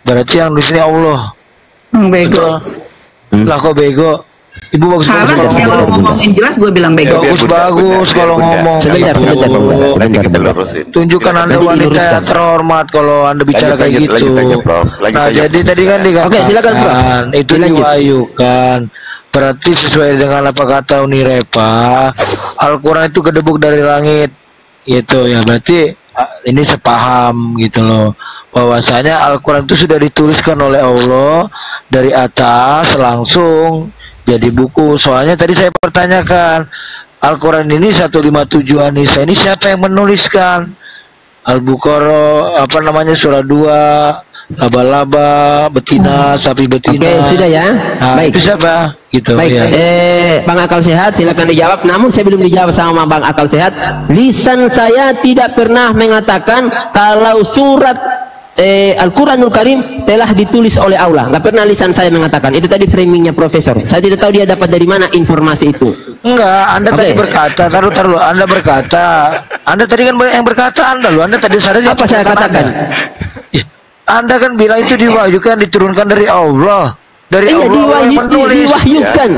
Berarti yang nulisnya Allah. Bego. Lah kok bego? Ibu bagus Salah, kalau ngomong yang jelas gue bilang bego. Bagus kalau ngomong. Sebentar. Tunjukkan Anda wanita yang terhormat kalau Anda bicara kayak gitu. Nah, jadi tadi kan dikatakan. Oke, silakan Prof. Itu diwahyukan. Berarti sesuai dengan apa kata Uni Repa, Al-Quran itu kedebuk dari langit. Gitu ya, berarti ini sepaham gitu loh. Bahwasanya Al-Quran itu sudah dituliskan oleh Allah dari atas langsung jadi buku. Soalnya tadi saya pertanyakan, Al-Quran ini 157 An-Nisa ini siapa yang menuliskan? Al-Bukhara apa namanya surah 2, laba-laba, betina, sapi betina. Oke, sudah ya. Nah, Baik. itu siapa? Gitu. Baik, Ya. Bang Akal Sehat silakan dijawab. Namun saya belum dijawab sama Bang Akal Sehat. Lisan saya tidak pernah mengatakan kalau surat Al-Quranul Karim telah ditulis oleh Allah. Nggak pernah lisan saya mengatakan. Itu tadi framingnya Profesor. Saya tidak tahu dia dapat dari mana informasi itu. Enggak, Anda tadi berkata, taruh, Anda berkata, Anda tadi kan yang berkata Anda loh, Anda tadi sadar apa saya katakan? Anda kan bilang itu diwahyukan, diturunkan dari Allah. Dari Allah yang menulis. Diwahyukan.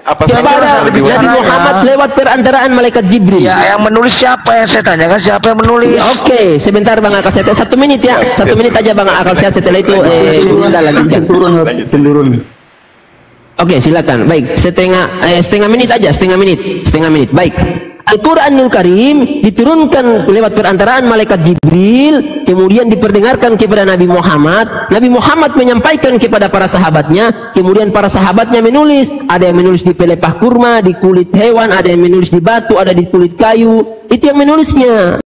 Apa kepada Nabi Muhammad lewat perantaraan malaikat Jibril. Ya, yang menulis siapa yang saya tanyakan, siapa yang menulis? Oke, sebentar Bang Akal Sehat. 1 menit ya. 1 menit aja Bang Akal Sehat, setelah itu lanjutkan. Turun. Oke, silakan. Baik, setengah menit aja, setengah menit. Baik. Al-Quranul Karim diturunkan lewat perantaraan malaikat Jibril, kemudian diperdengarkan kepada Nabi Muhammad. Nabi Muhammad menyampaikan kepada para sahabatnya, kemudian para sahabatnya menulis. Ada yang menulis di pelepah kurma, di kulit hewan, ada yang menulis di batu, ada di kulit kayu. Itu yang menulisnya.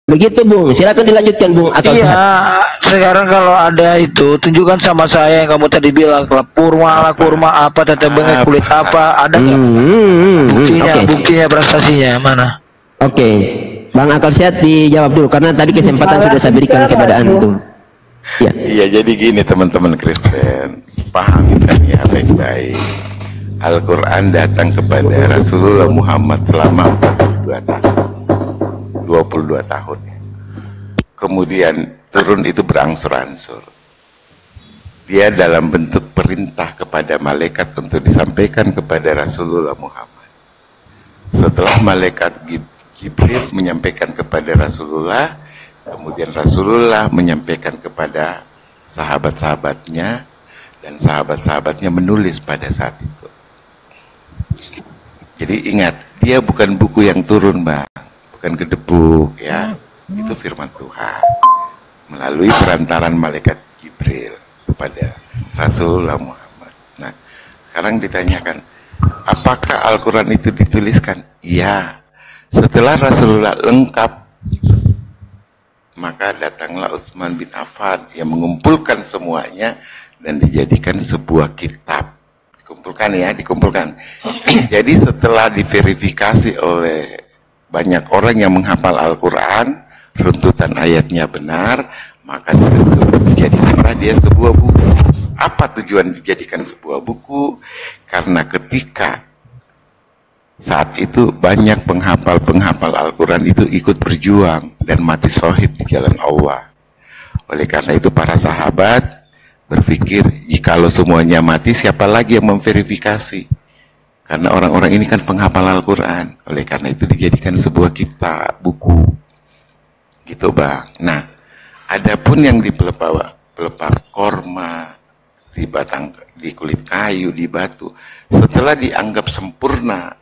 Begitu Bung, silakan dilanjutkan Bung Akal Sehat. Iya, sekarang kalau ada itu tunjukkan sama saya yang kamu tadi bilang kurma apa teteh bengek kulit apa ada nggak? Buktinya prestasinya mana? Oke, Bang Akal Sehat dijawab dulu karena tadi kesempatan sudah saya berikan kepada antum. Ya. Iya, jadi gini teman-teman Kristen, pahami ya baik-baik. Al-Quran datang kepada Rasulullah Muhammad selama 22 tahun. Kemudian turun itu berangsur-angsur. Dia dalam bentuk perintah kepada malaikat untuk disampaikan kepada Rasulullah Muhammad. Setelah malaikat Jibril menyampaikan kepada Rasulullah, kemudian Rasulullah menyampaikan kepada sahabat-sahabatnya, dan sahabat-sahabatnya menulis pada saat itu. Jadi ingat, dia bukan buku yang turun, Bang. Bukan gedebuk ya, itu firman Tuhan melalui perantaran malaikat Jibril kepada Rasulullah Muhammad. Nah, sekarang ditanyakan, apakah Al-Quran itu dituliskan? Iya. Setelah Rasulullah lengkap, maka datanglah Utsman bin Affan yang mengumpulkan semuanya dan dijadikan sebuah kitab. Dikumpulkan. Jadi setelah diverifikasi oleh banyak orang yang menghafal Al-Quran, runtutan ayatnya benar, maka dijadikanlah dia sebuah buku. Apa tujuan dijadikan sebuah buku? Karena ketika saat itu banyak penghafal Al-Quran itu ikut berjuang dan mati syahid di jalan Allah. Oleh karena itu para sahabat berpikir, jikalau semuanya mati, siapa lagi yang memverifikasi? Karena orang-orang ini kan penghafal Al-Quran. Oleh karena itu dijadikan sebuah kitab, buku. Gitu Bang. Nah, adapun yang di pelepah korma, di kulit kayu, di batu, setelah dianggap sempurna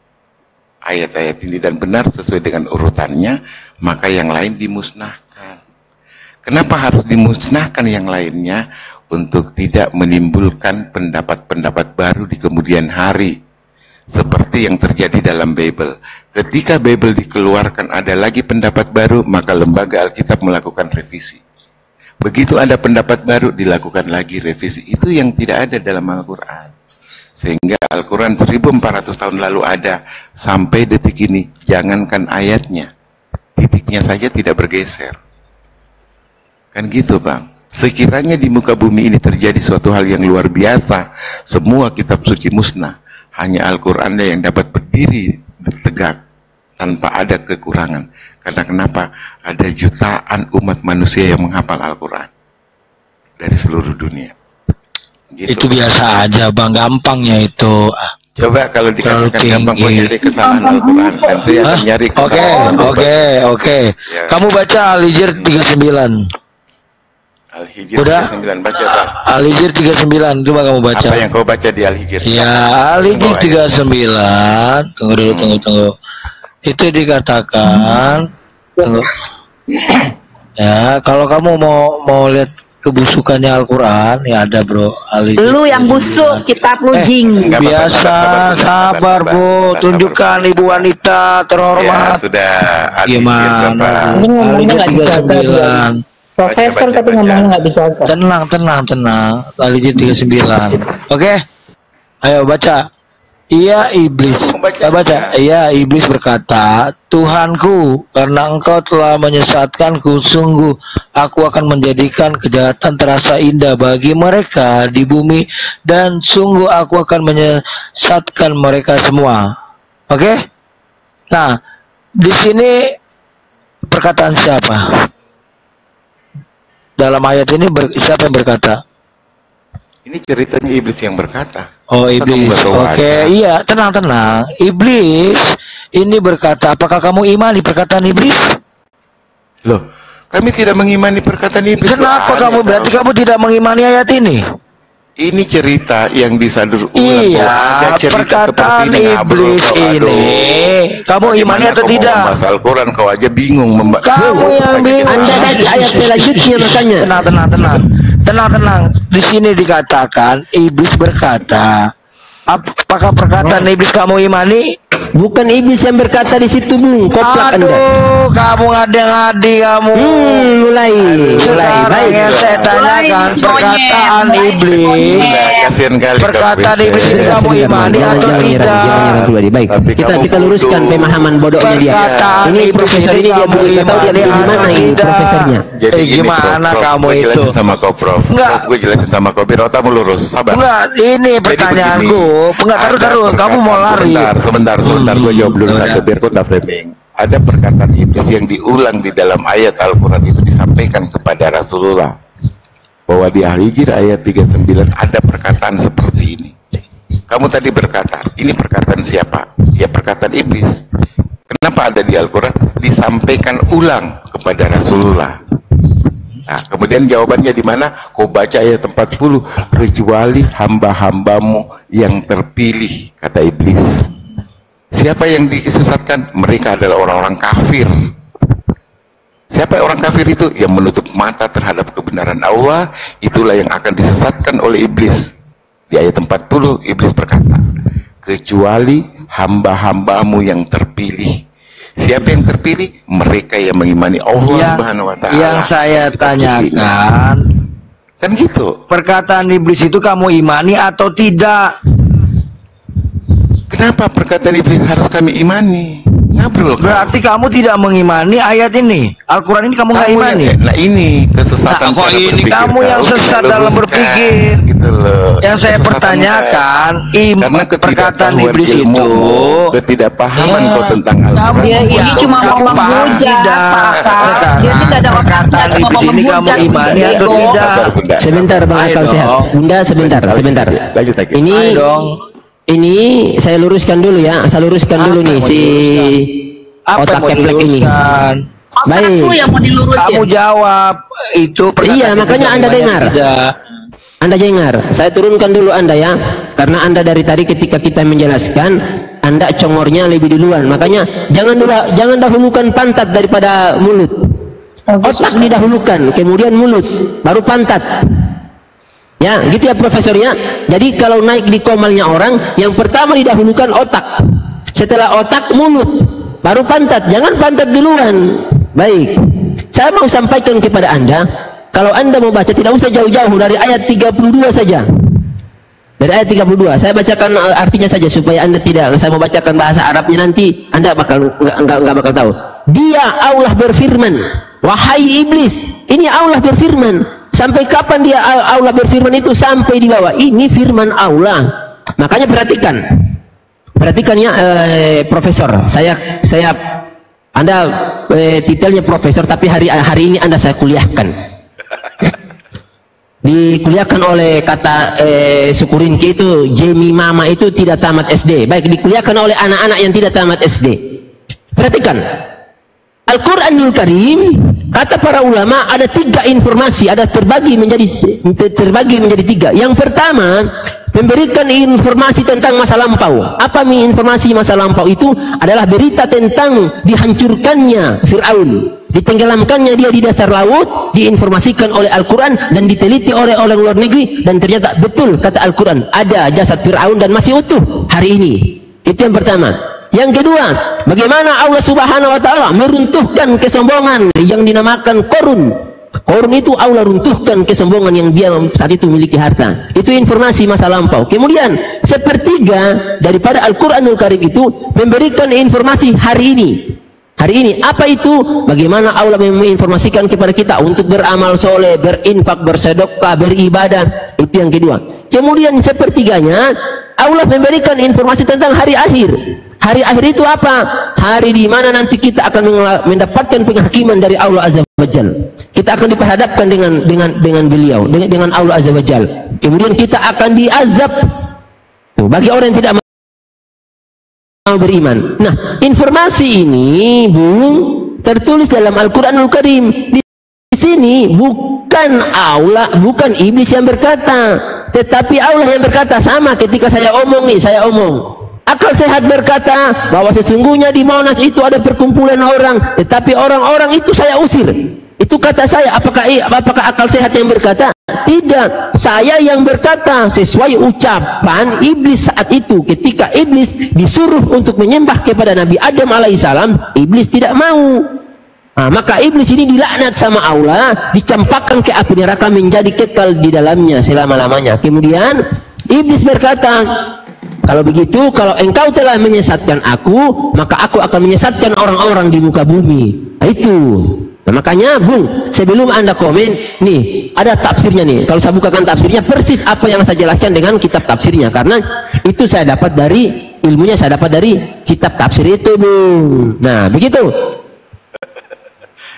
ayat-ayat ini dan benar sesuai dengan urutannya, maka yang lain dimusnahkan. Kenapa harus dimusnahkan yang lainnya? Untuk tidak menimbulkan pendapat-pendapat baru di kemudian hari. Seperti yang terjadi dalam Bible. Ketika Bible dikeluarkan ada lagi pendapat baru, maka lembaga Alkitab melakukan revisi. Begitu ada pendapat baru, dilakukan lagi revisi. Itu yang tidak ada dalam Al-Quran. Sehingga Al-Quran 1400 tahun lalu ada, sampai detik ini, jangankan ayatnya, titiknya saja tidak bergeser. Kan gitu Bang. Sekiranya di muka bumi ini terjadi suatu hal yang luar biasa, semua kitab suci musnah, hanya Al-Quran yang dapat berdiri tegak tanpa ada kekurangan. Karena kenapa? Ada jutaan umat manusia yang menghafal Al-Quran dari seluruh dunia. Gitu. Itu biasa aja Bang, gampangnya itu. Coba kalau dikatakan gampang, kok nyari kesalahan Al-Quran, kan saya akan nyari kesalahan. Oke. Ya. Kamu baca Al-Hijr 39. Al-Hijr udah 39, baca Pak. Al-Hijr 39, coba kamu baca. Apa yang kau baca di Al-Hijr? Ya, Al-Hijr 39. Tunggu dulu. Itu dikatakan, tunggu. Ya, kalau kamu mau lihat kebusukannya Al-Quran, ya ada bro. Lu yang busuk, kitab lu jing. Biasa, sabar Bu. Tunjukkan ibu wanita terhormat. Ya, sudah. Gimana? Al-Hijr 39. Profesor tapi ngomongnya nggak bisa. Tenang. Al-Hijr 39. Oke. Ayo baca. Iya iblis. Baca. Iya iblis berkata, Tuhanku, karena engkau telah menyesatkanku, sungguh aku akan menjadikan kejahatan terasa indah bagi mereka di bumi, dan sungguh aku akan menyesatkan mereka semua. Oke? Nah, di sini perkataan siapa? Dalam ayat ini siapa yang berkata? Ini ceritanya iblis yang berkata. Oh, iblis. Oke, iya, tenang. Iblis ini berkata, apakah kamu imani perkataan iblis? Loh, kami tidak mengimani perkataan iblis. Kenapa kamu berarti kamu tidak mengimani ayat ini? Ini cerita yang disadur ulang. Iya, perkataan iblis ini. Kamu imani atau tidak? Membaca Al-Quran kau aja bingung. Kamu yang bingung. Anda baca ayat selanjutnya makanya. Tenang. Di sini dikatakan iblis berkata. Apakah perkataan iblis kamu imani? Bukan iblis yang berkata di situ, Bung. Koplak Anda. Aduh, kamu ngadi-ngadi kamu. Mulai. Baik, yang saya tanyakan perkataan iblis. Perkataan iblis ini kamu imani atau tidak? Baik, kita luruskan pemahaman bodohnya dia. Ini profesor ini dia tahu dia gimana ini profesornya. Jadi gimana kamu itu? Sama kau Prof. Enggak. Gue jelasin sama kau biar otakmu lurus. Sabar. Enggak, ini pertanyaanku. Enggak, taruh. Kamu mau lari. Sebentar, gue jawab dulu satu biar kau tak framing. Ada perkataan iblis yang diulang di dalam ayat Al-Quran itu disampaikan kepada Rasulullah, bahwa di Al-Hijr ayat 39 ada perkataan seperti ini. Kamu tadi berkata, ini perkataan siapa? Ya perkataan iblis. Kenapa ada di Al-Quran? Disampaikan ulang kepada Rasulullah. Nah, kemudian jawabannya di mana? Kau baca ayat 40, kecuali hamba-hambamu yang terpilih, kata iblis. Siapa yang disesatkan? Mereka adalah orang-orang kafir. Siapa orang kafir itu? Yang menutup mata terhadap kebenaran Allah, itulah yang akan disesatkan oleh iblis. Di ayat 40 iblis berkata, kecuali hamba-hambamu yang terpilih. Siapa yang terpilih? Mereka yang mengimani Allah Subhanahu wa Ta'ala. Yang saya tanyakan, kan gitu. Perkataan iblis itu kamu imani atau tidak? Kenapa perkataan iblis harus kami imani? Ngabrol. Berarti kamu tidak mengimani ayat ini. Al-Quran ini kamu nggak imani. Nah ini kesesatan. Nah, kok ini kamu yang sesat dalam berpikir. Gitu loh. Yang saya pertanyakan, perkataan iblis itu ketidakpahaman kau tentang Al-Quran. Dia ini cuma mau menghujat. Dia tidak ada perkataan iblis ini kamu imani atau tidak? Sebentar Bang Akal Sehat. Bunda sebentar. Ini saya luruskan dulu ya. Saya luruskan dulu nih si otak keplek ini. Baik. Yang mau dilurusin. Kamu jawab itu. Iya, makanya Anda dengar. Anda dengar. Saya turunkan dulu Anda ya. Karena Anda dari tadi ketika kita menjelaskan, Anda congornya lebih duluan. Makanya jangan dahulukan pantat daripada mulut. Otak didahulukan, kemudian mulut, baru pantat. Ya, gitu ya profesornya. Jadi kalau naik di komalnya orang, yang pertama didahulukan otak. Setelah otak, mulut. baru pantat, jangan pantat duluan. Baik, saya mau sampaikan kepada Anda, kalau Anda mau baca tidak usah jauh-jauh, dari ayat 32 saja. Dari ayat 32, saya bacakan artinya saja supaya Anda tidak, saya mau bacakan bahasa Arabnya nanti Anda enggak bakal tahu. Dia Allah berfirman, wahai iblis, ini Allah berfirman. Sampai kapan dia Allah berfirman itu? Sampai di bawah. Ini firman Allah. Makanya perhatikan ya, profesor. Anda titelnya profesor, tapi hari ini Anda saya kuliahkan. Dikuliahkan oleh kata Syukurinki itu, Jemi Mama itu tidak tamat SD. Baik, dikuliahkan oleh anak-anak yang tidak tamat SD. Perhatikan, Al-Quranul Karim, kata para ulama ada 3 informasi, ada terbagi menjadi 3. Yang pertama, memberikan informasi tentang masa lampau. Apa informasi masa lampau itu? Adalah berita tentang dihancurkannya Fir'aun, ditenggelamkannya dia di dasar laut, diinformasikan oleh Al-Quran dan diteliti oleh orang luar negeri, dan ternyata betul kata Al-Quran, ada jasad Fir'aun dan masih utuh hari ini. Itu yang pertama. Yang kedua, bagaimana Allah Subhanahu wa Ta'ala meruntuhkan kesombongan yang dinamakan Korun. Korun itu Allah runtuhkan kesombongan yang dia saat itu memiliki harta. Itu informasi masa lampau. Kemudian sepertiga daripada Al-Quranul Karim itu memberikan informasi hari ini. Hari ini apa itu? Bagaimana Allah menginformasikan kepada kita untuk beramal soleh, berinfak, bersedekah, beribadah. Itu yang kedua. Kemudian sepertiganya Allah memberikan informasi tentang hari akhir. Hari akhir itu apa? Hari di mana nanti kita akan mendapatkan penghakiman dari Allah Azza wa Jalla. Kita akan diperhadapkan dengan beliau, dengan Allah Azza wa Jalla. Kemudian kita akan diazab. Tuh, bagi orang yang tidak mau beriman. Nah, informasi ini, Bung, tertulis dalam Al-Quranul Karim. Di sini bukan Allah, bukan iblis yang berkata, tetapi Allah yang berkata. Sama ketika saya omong nih, akal sehat berkata bahwa sesungguhnya di Monas itu ada perkumpulan orang, tetapi orang-orang itu saya usir. Itu kata saya. Apakah akal sehat yang berkata? Tidak, saya yang berkata sesuai ucapan iblis saat itu. Ketika iblis disuruh untuk menyembah kepada Nabi Adam alaihissalam, iblis tidak mau. Nah, maka iblis ini dilaknat sama Allah, dicampakkan ke api neraka, menjadi kekal di dalamnya selama-lamanya. Kemudian iblis berkata, kalau begitu, kalau engkau telah menyesatkan aku, maka aku akan menyesatkan orang-orang di muka bumi. Nah, itu. Nah, makanya, Bung, sebelum Anda komen, nih, ada tafsirnya nih. Kalau saya bukakan tafsirnya, persis apa yang saya jelaskan dengan kitab tafsirnya. Karena itu saya dapat dari, ilmunya saya dapat dari kitab tafsir itu, Bung. Nah, begitu.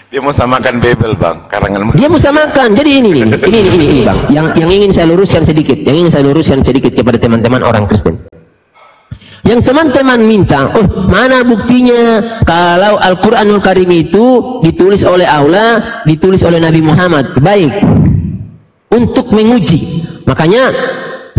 Dia mau samakan Bible, Bang, karangan. Dia mau samakan. Jadi ini Bang, yang ingin saya luruskan sedikit, kepada teman-teman orang Kristen. Yang teman-teman minta, mana buktinya kalau Al-Quranul Karim itu ditulis oleh Allah, ditulis oleh Nabi Muhammad? Baik, untuk menguji. Makanya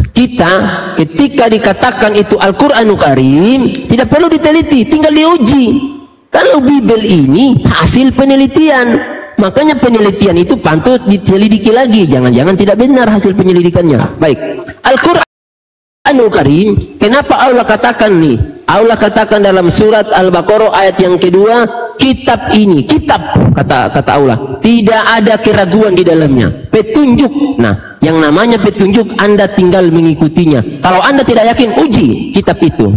kita ketika dikatakan itu Al-Quranul Karim, tidak perlu diteliti, tinggal diuji. Kalau Bible ini hasil penelitian, makanya penelitian itu patut diselidiki lagi. Jangan-jangan tidak benar hasil penyelidikannya. Baik, Al-Quranul Karim, kenapa Allah katakan nih? Allah katakan dalam surat Al-Baqarah ayat yang kedua, kitab ini, kitab, kata Allah, tidak ada keraguan di dalamnya, petunjuk. Nah, yang namanya petunjuk, Anda tinggal mengikutinya. Kalau Anda tidak yakin, uji kitab itu.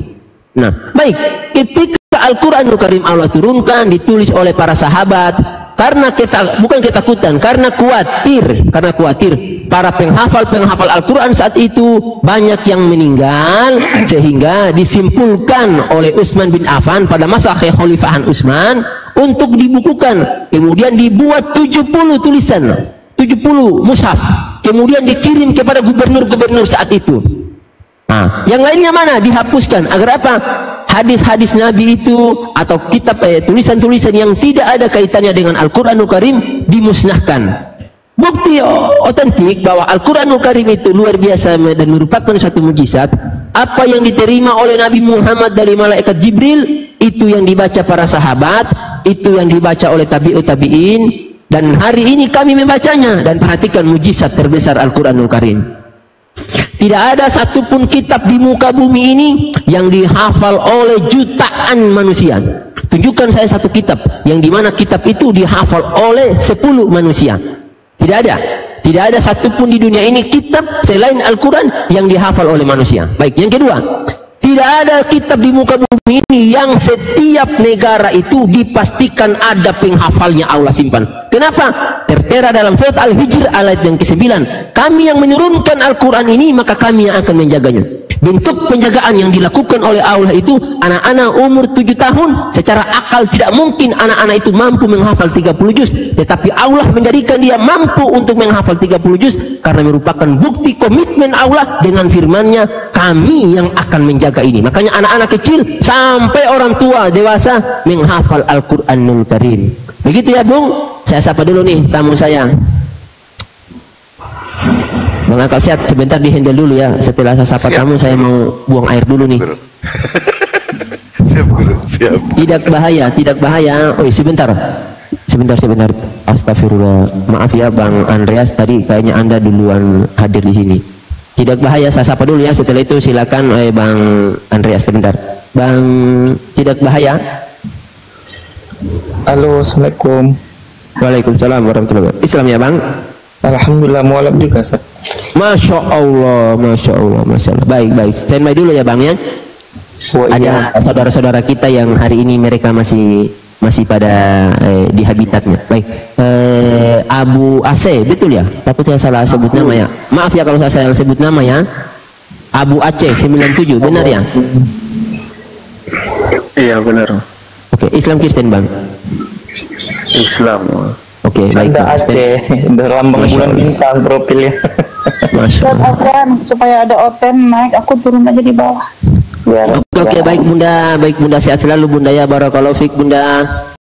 Nah, baik, ketika Al-Quranul Karim Allah turunkan, ditulis oleh para sahabat, karena bukan ketakutan, karena khawatir para penghafal Al-Quran saat itu banyak yang meninggal, sehingga disimpulkan oleh Utsman bin Affan pada masa kekhalifahan Utsman untuk dibukukan. Kemudian dibuat 70 tulisan, 70 mushaf, kemudian dikirim kepada gubernur-gubernur saat itu. Nah, yang lainnya mana? Dihapuskan. Agar apa? Hadis-hadis Nabi itu atau kitab tulisan-tulisan yang tidak ada kaitannya dengan Al-Quranul Karim dimusnahkan. Bukti otentik bahwa Al-Quranul Karim itu luar biasa dan merupakan suatu mukjizat. Apa yang diterima oleh Nabi Muhammad dari malaikat Jibril, itu yang dibaca para sahabat, itu yang dibaca oleh tabi'ut tabi'in, dan hari ini kami membacanya. Dan perhatikan mukjizat terbesar Al-Quranul Karim. Tidak ada satupun kitab di muka bumi ini yang dihafal oleh jutaan manusia. Tunjukkan saya satu kitab yang dimana kitab itu dihafal oleh 10 manusia. Tidak ada. Tidak ada satupun di dunia ini kitab selain Al-Quran yang dihafal oleh manusia. Baik, yang kedua, tidak ada kitab di muka bumi ini yang setiap negara itu dipastikan ada penghafalnya Allah simpan. Kenapa? Tertera dalam surat Al-Hijr ayat yang ke-9. Kami yang menurunkan Al-Quran ini, maka kami yang akan menjaganya. Bentuk penjagaan yang dilakukan oleh Allah itu, anak-anak umur 7 tahun, secara akal tidak mungkin anak-anak itu mampu menghafal 30 juz. Tetapi Allah menjadikan dia mampu untuk menghafal 30 juz karena merupakan bukti komitmen Allah dengan firman-Nya, kami yang akan menjaga ini. Makanya anak-anak kecil sampai orang tua dewasa menghafal Al-Quranul Karim. Begitu ya Bung, saya sapa dulu nih tamu saya. Bang Akal Sehat, sebentar di handle dulu ya. Setelah saya sapa tamu, saya mau buang air dulu nih. Siap, Guru. Siap. Tidak bahaya, tidak bahaya. Oh, sebentar. Sebentar. Astagfirullah. Maaf ya Bang Andreas, tadi kayaknya Anda duluan hadir di sini. Tidak bahaya, saya sapa dulu ya. Setelah itu silakan Bang Andreas sebentar. Bang, tidak bahaya. Halo, assalamualaikum. Waalaikumsalam warahmatullahi wabarakatuh. Islam ya Bang? Alhamdulillah, mualaf juga, Ustaz. Masya Allah. Baik. Standby dulu ya Bang ya. Ada saudara-saudara kita yang hari ini mereka masih pada di habitatnya. Baik. Abu Aceh, betul ya? Takut saya salah sebut nama ya. Maaf ya kalau saya salah sebut nama ya. Abu Aceh 97, benar ya? Iya benar. Oke, Islam Kristen Bang. Islam. Oke, baik. Anda Aceh, lambang bulan bintang profilnya. Masya Allah. Supaya ada oten naik, aku turun aja di bawah. Oke, baik Bunda sehat selalu Bunda ya, barakallahu fik Bunda.